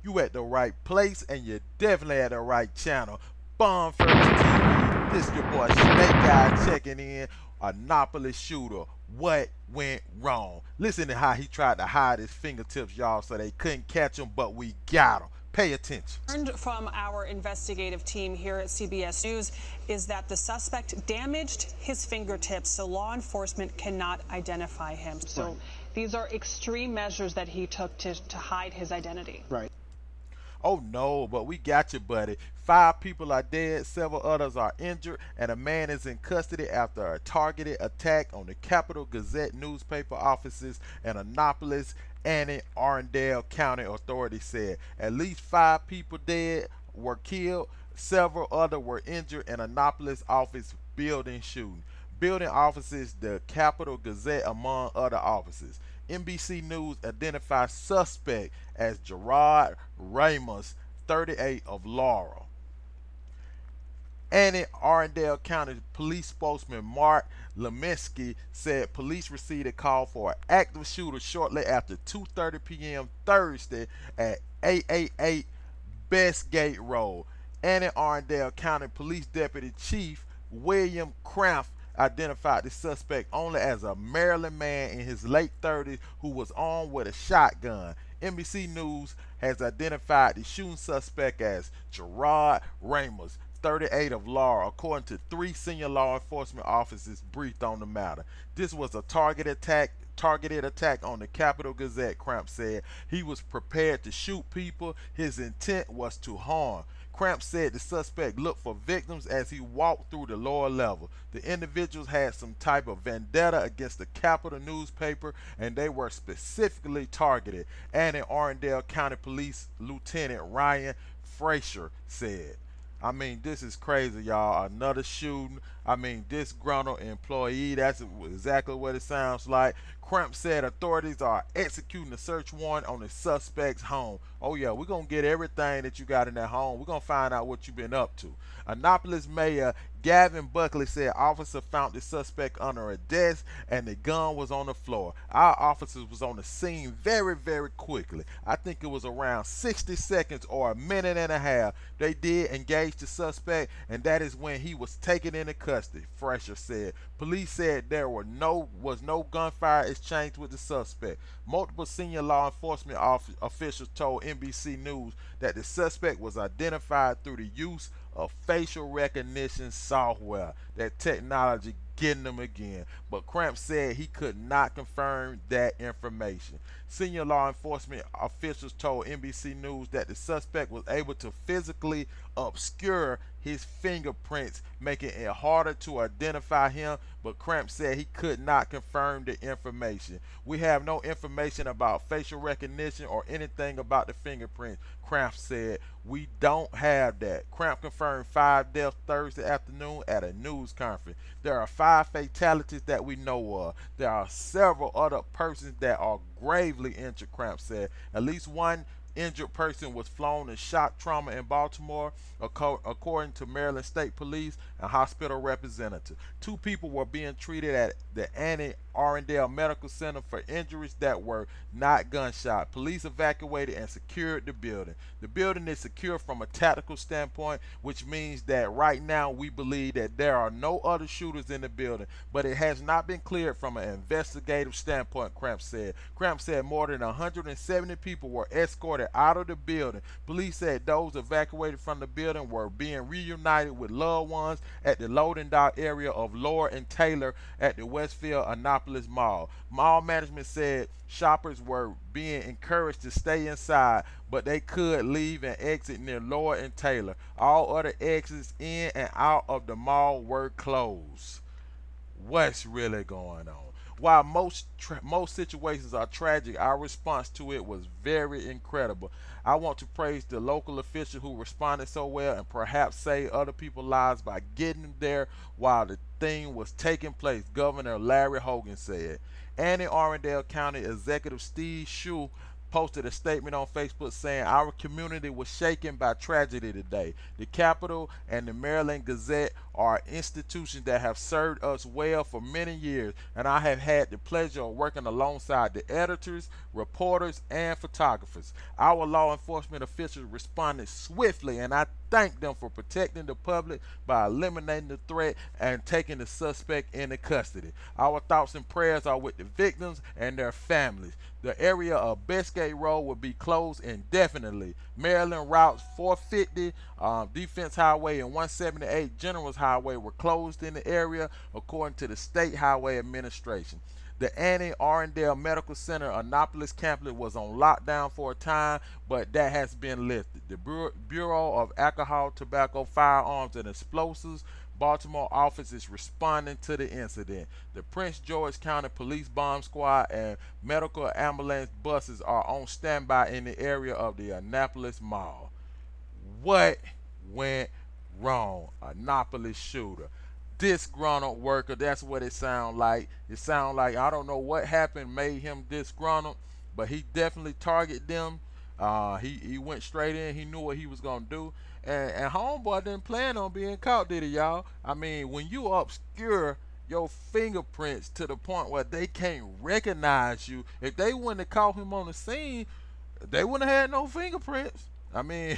You at the right place and you're definitely at the right channel. Bomb First TV. This your boy Snake Guy checking in. Annapolis shooter. What went wrong? Listen to how he tried to hide his fingertips, y'all, so they couldn't catch him, but we got him. Pay attention. Learned from our investigative team here at CBS News is that the suspect damaged his fingertips, so law enforcement cannot identify him. So these are extreme measures that he took to hide his identity. Right. Oh no, but we got you, buddy. 5 people are dead, several others are injured, and a man is in custody after a targeted attack on the Capital Gazette newspaper offices in Annapolis, Anne Arundel County authorities said. At least 5 people dead were killed, several others were injured in Annapolis office building shooting. Building offices, the Capital Gazette, among other offices. NBC News identified suspect as Gerard Ramos, 38, of Laurel. Anne Arundel County police spokesman Mark Leminski said police received a call for an active shooter shortly after 2:30 p.m. Thursday at 888 Bestgate Road. Anne Arundel County Police Deputy Chief William Craft identified the suspect only as a Maryland man in his late 30s who was armed with a shotgun. NBC News has identified the shooting suspect as Gerard Ramos, 38, of Laurel, according to 3 senior law enforcement officers briefed on the matter. This was a targeted attack on the Capital Gazette, Cramp said. He was prepared to shoot people. His intent was to harm. Cramp said the suspect looked for victims as he walked through the lower level. The individuals had some type of vendetta against the Capital newspaper, and they were specifically targeted, Anne Arundel County Police Lieutenant Ryan Frazier said. I mean, this is crazy, y'all. Another shooting. I mean, disgruntled employee. That's exactly what it sounds like. Cramp said authorities are executing a search warrant on the suspect's home. Oh, yeah, we're going to get everything that you got in that home. We're going to find out what you've been up to. Annapolis Mayor Gavin Buckley said officer found the suspect under a desk and the gun was on the floor. Our officers was on the scene very, very quickly. I think it was around 60 seconds or a minute and a half. They did engage the suspect, and that is when he was taken into custody, Frazier said. Police said there was no gunfire exchange with the suspect. Multiple senior law enforcement officials told NBC News that the suspect was identified through the use of facial recognition software. That technology getting them again. But Cramp said he could not confirm that information. Senior law enforcement officials told NBC News that the suspect was able to physically obscure his fingerprints, making it harder to identify him, but Cramp said he could not confirm the information. We have no information about facial recognition or anything about the fingerprints, Cramp said. We don't have that. Cramp confirmed 5 deaths Thursday afternoon at a news conference. There are 5 fatalities that we know of. There are several other persons that are gravely injured, Cramp said. At least one injured person was flown in shock trauma in Baltimore, according to Maryland State Police and hospital representatives. 2 people were being treated at the Anne Arundel Medical Center for injuries that were not gunshot. Police evacuated and secured the building. The building is secure from a tactical standpoint, which means that right now we believe that there are no other shooters in the building, but it has not been cleared from an investigative standpoint, Cramp said. Cramp said more than 170 people were escorted out of the building. Police said those evacuated from the building were being reunited with loved ones at the loading dock area of Lower and Taylor at the Westfield Annapolis Mall. Mall management said shoppers were being encouraged to stay inside, but they could leave and exit near Lower and Taylor. All other exits in and out of the mall were closed. What's really going on? While most situations are tragic, our response to it was very incredible. I want to praise the local official who responded so well and perhaps saved other people's lives by getting there while the thing was taking place, Governor Larry Hogan said. Anne Arundel County Executive Steve Shue posted a statement on Facebook saying, "Our community was shaken by tragedy today. The Capitol and the Maryland Gazette are institutions that have served us well for many years, and I have had the pleasure of working alongside the editors, reporters, and photographers. Our law enforcement officials responded swiftly, and I thank them for protecting the public by eliminating the threat and taking the suspect into custody. Our thoughts and prayers are with the victims and their families. The area of Bestgate Road will be closed indefinitely. Maryland routes 450, Defense Highway, and 178 Generals Highway were closed in the area, according to the State Highway Administration. The Annie Arundel Medical Center Annapolis campus was on lockdown for a time, but that has been lifted. The Bureau of Alcohol, Tobacco, Firearms, and Explosives Baltimore office is responding to the incident. The Prince George County Police Bomb Squad and medical ambulance buses are on standby in the area of the Annapolis Mall. What went wrong? Annapolis shooter. Disgruntled worker, that's what it sounds like. It sounds like, I don't know what happened, made him disgruntled, but he definitely targeted them. He went straight in. He knew what he was going to do. And homeboy didn't plan on being caught, did he, y'all? I mean, when you obscure your fingerprints to the point where they can't recognize you, if they wouldn't have caught him on the scene, they wouldn't have had no fingerprints. I mean,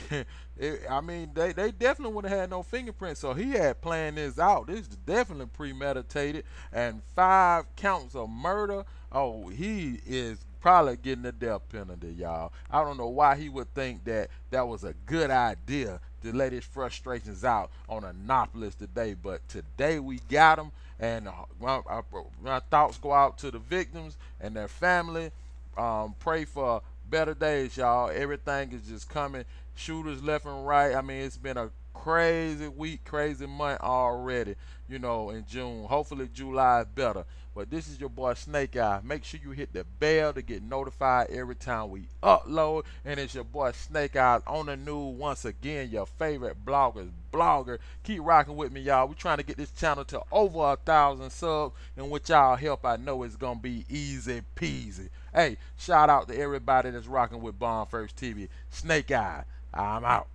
they definitely would have had no fingerprints. So he had planned this out. This is definitely premeditated. And 5 counts of murder. Oh, he is probably getting the death penalty, y'all. I don't know why he would think that that was a good idea to let his frustrations out on Annapolis today. But today we got him, and my thoughts go out to the victims and their family. Pray for better days, y'all. Everything is just coming. Shooters left and right. I mean, it's been a crazy week, crazy month already, you know, in June. Hopefully July is better. But this is your boy Snake Eye. Make sure you hit the bell to get notified every time we upload. And it's your boy Snake Eye on the news once again, your favorite blogger. Keep rocking with me, y'all. We're trying to get this channel to over 1,000 subs, and with y'all help, I know it's gonna be easy peasy. Hey, shout out to everybody that's rocking with Bomb First TV. Snake Eye, I'm out.